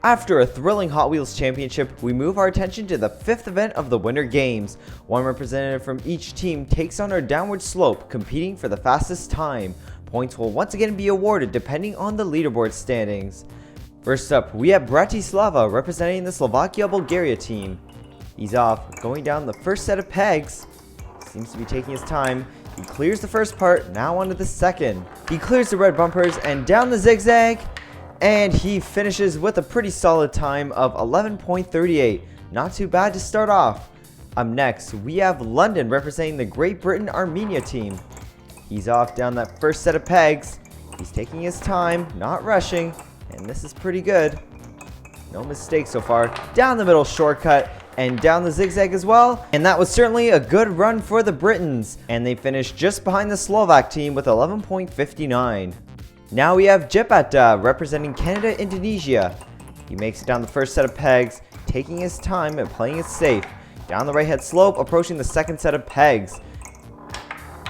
After a thrilling Hot Wheels Championship, we move our attention to the 5th event of the Winter Games. One representative from each team takes on our downward slope, competing for the fastest time. Points will once again be awarded depending on the leaderboard standings. First up, we have Bratislava representing the Slovakia-Bulgaria team. He's off, going down the first set of pegs. Seems to be taking his time. He clears the first part, now onto the second. He clears the red bumpers and down the zigzag. And he finishes with a pretty solid time of 11.38. Not too bad to start off. Up next, we have London representing the Great Britain Armenia team. He's off down that first set of pegs. He's taking his time, not rushing, and this is pretty good. No mistakes so far. Down the middle shortcut and down the zigzag as well. And that was certainly a good run for the Britons. And they finished just behind the Slovak team with 11.59. Now we have Jepata representing Canada, Indonesia. He makes it down the first set of pegs, taking his time and playing it safe. Down the right hand slope, approaching the second set of pegs.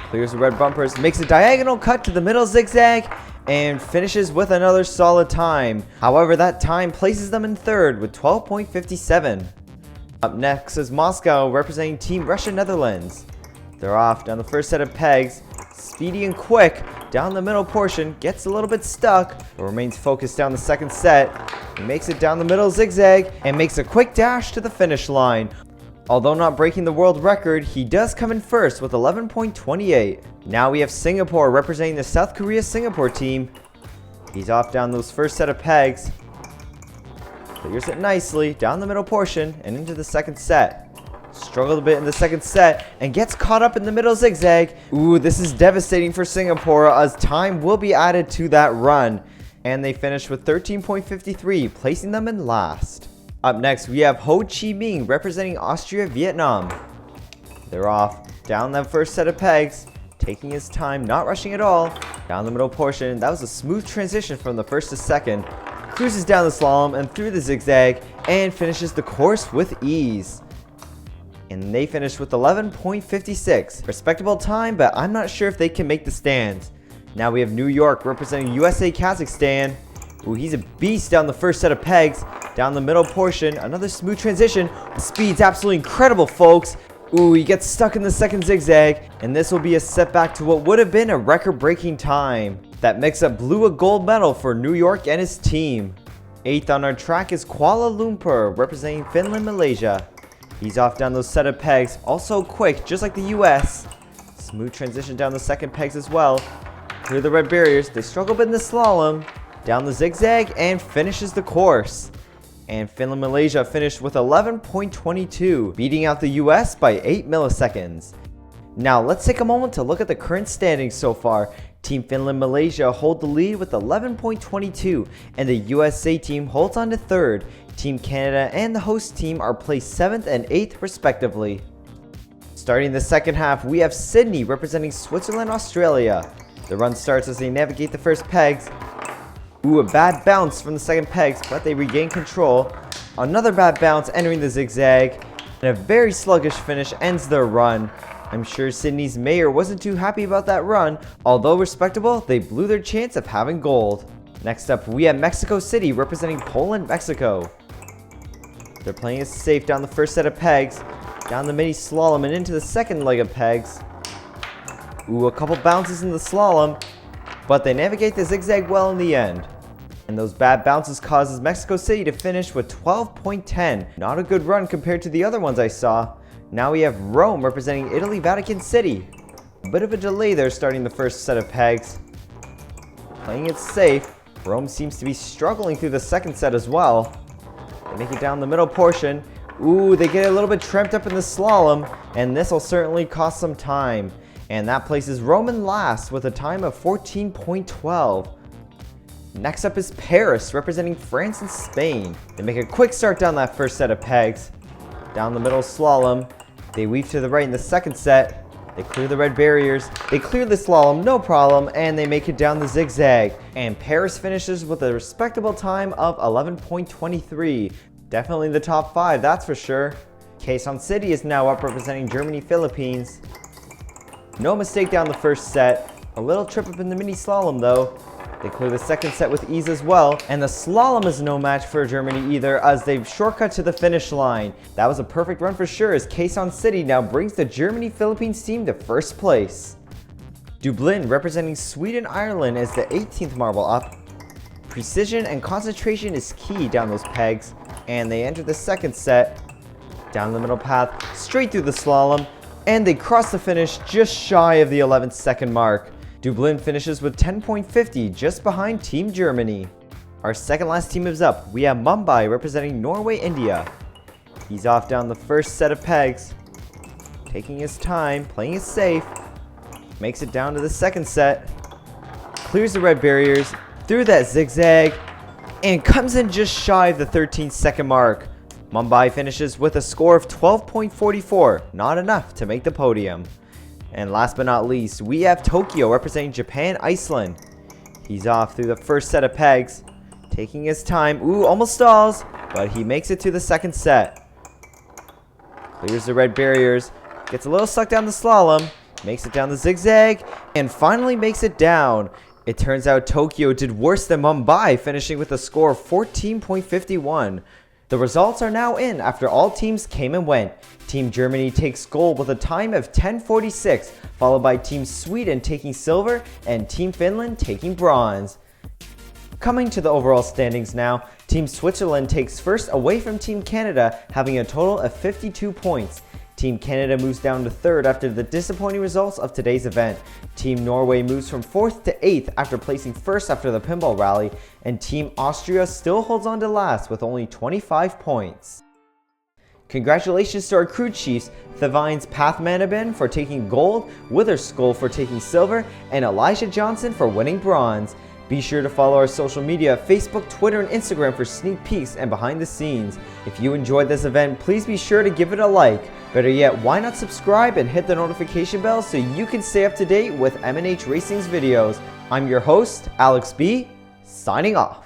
Clears the red bumpers, makes a diagonal cut to the middle zigzag, and finishes with another solid time. However, that time places them in third with 12.57. Up next is Moscow representing Team Russia, Netherlands. They're off down the first set of pegs, speedy and quick. Down the middle portion, gets a little bit stuck, but remains focused down the second set. He makes it down the middle zigzag and makes a quick dash to the finish line. Although not breaking the world record, he does come in first with 11.28. Now we have Singapore representing the South Korea-Singapore team. He's off down those first set of pegs. Clears it nicely down the middle portion and into the second set. Struggled a bit in the second set and gets caught up in the middle zigzag. Ooh, this is devastating for Singapore as time will be added to that run. And they finish with 13.53, placing them in last. Up next, we have Ho Chi Minh representing Austria, Vietnam. They're off down that first set of pegs, taking his time, not rushing at all. Down the middle portion, that was a smooth transition from the first to second. Cruises down the slalom and through the zigzag and finishes the course with ease. And they finished with 11.56. Respectable time, but I'm not sure if they can make the stands. Now we have New York representing USA Kazakhstan. Ooh, he's a beast down the first set of pegs. Down the middle portion, another smooth transition. The speed's absolutely incredible, folks. Ooh, he gets stuck in the second zigzag, and this will be a setback to what would have been a record-breaking time. That mix-up blew a gold medal for New York and his team. 8th on our track is Kuala Lumpur representing Finland, Malaysia. He's off down those set of pegs, also quick, just like the US. Smooth transition down the second pegs as well. Clear the red barriers, they struggle a bit in the slalom. Down the zigzag and finishes the course. And Finland Malaysia finished with 11.22, beating out the US by 8 milliseconds. Now let's take a moment to look at the current standings so far. Team Finland Malaysia hold the lead with 11.22, and the USA team holds on to third. Team Canada and the host team are placed 7th and 8th respectively. Starting the second half, we have Sydney representing Switzerland, Australia. The run starts as they navigate the first pegs. Ooh, a bad bounce from the second pegs, but they regain control. Another bad bounce entering the zigzag, and a very sluggish finish ends their run. I'm sure Sydney's mayor wasn't too happy about that run. Although respectable, they blew their chance of having gold. Next up, we have Mexico City representing Poland, Mexico. They're playing it safe down the first set of pegs, down the mini slalom and into the second leg of pegs. Ooh, a couple bounces in the slalom, but they navigate the zigzag well in the end. And those bad bounces causes Mexico City to finish with 12.10. Not a good run compared to the other ones I saw. Now we have Rome representing Italy, Vatican City. A bit of a delay there starting the first set of pegs. Playing it safe. Rome seems to be struggling through the second set as well. They make it down the middle portion. Ooh, they get a little bit trapped up in the slalom, and this will certainly cost some time. And that places Rome in last with a time of 14.12. Next up is Paris representing France and Spain. They make a quick start down that first set of pegs. Down the middle slalom. They weave to the right in the second set. They clear the red barriers. They clear the slalom, no problem, and they make it down the zigzag. And Paris finishes with a respectable time of 11.23. Definitely the top 5, that's for sure. Quezon City is now up representing Germany, Philippines. No mistake down the first set. A little trip up in the mini slalom though. They clear the second set with ease as well, and the slalom is no match for Germany either as they've shortcut to the finish line. That was a perfect run for sure as Kazakhstan City now brings the Germany-Philippines team to first place. Dublin, representing Sweden-Ireland, is the 18th marble up. Precision and concentration is key down those pegs, and they enter the second set. Down the middle path, straight through the slalom, and they cross the finish just shy of the 11th second mark. Dublin finishes with 10.50, just behind Team Germany. Our second last team is up. We have Mumbai representing Norway India. He's off down the first set of pegs, taking his time, playing it safe. Makes it down to the second set, clears the red barriers, through that zigzag, and comes in just shy of the 13th second mark. Mumbai finishes with a score of 12.44, not enough to make the podium. And last but not least, we have Tokyo representing Japan, Iceland. He's off through the first set of pegs, taking his time. Ooh, almost stalls, but he makes it to the second set. Clears the red barriers, gets a little stuck down the slalom, makes it down the zigzag, and finally makes it down. It turns out Tokyo did worse than Mumbai, finishing with a score of 14.51. The results are now in after all teams came and went. Team Germany takes gold with a time of 10:46, followed by Team Sweden taking silver and Team Finland taking bronze. Coming to the overall standings now, Team Switzerland takes first away from Team Canada, having a total of 52 points. Team Canada moves down to third after the disappointing results of today's event. Team Norway moves from 4th to 8th after placing first after the pinball rally, and Team Austria still holds on to last with only 25 points. Congratulations to our crew chiefs, Thevine's Pathmanabin for taking gold, Witherskull for taking silver, and Elijah Johnson for winning bronze. Be sure to follow our social media, Facebook, Twitter, and Instagram for sneak peeks and behind the scenes. If you enjoyed this event, please be sure to give it a like. Better yet, why not subscribe and hit the notification bell so you can stay up to date with M&H Racing's videos. I'm your host, Alex B, signing off.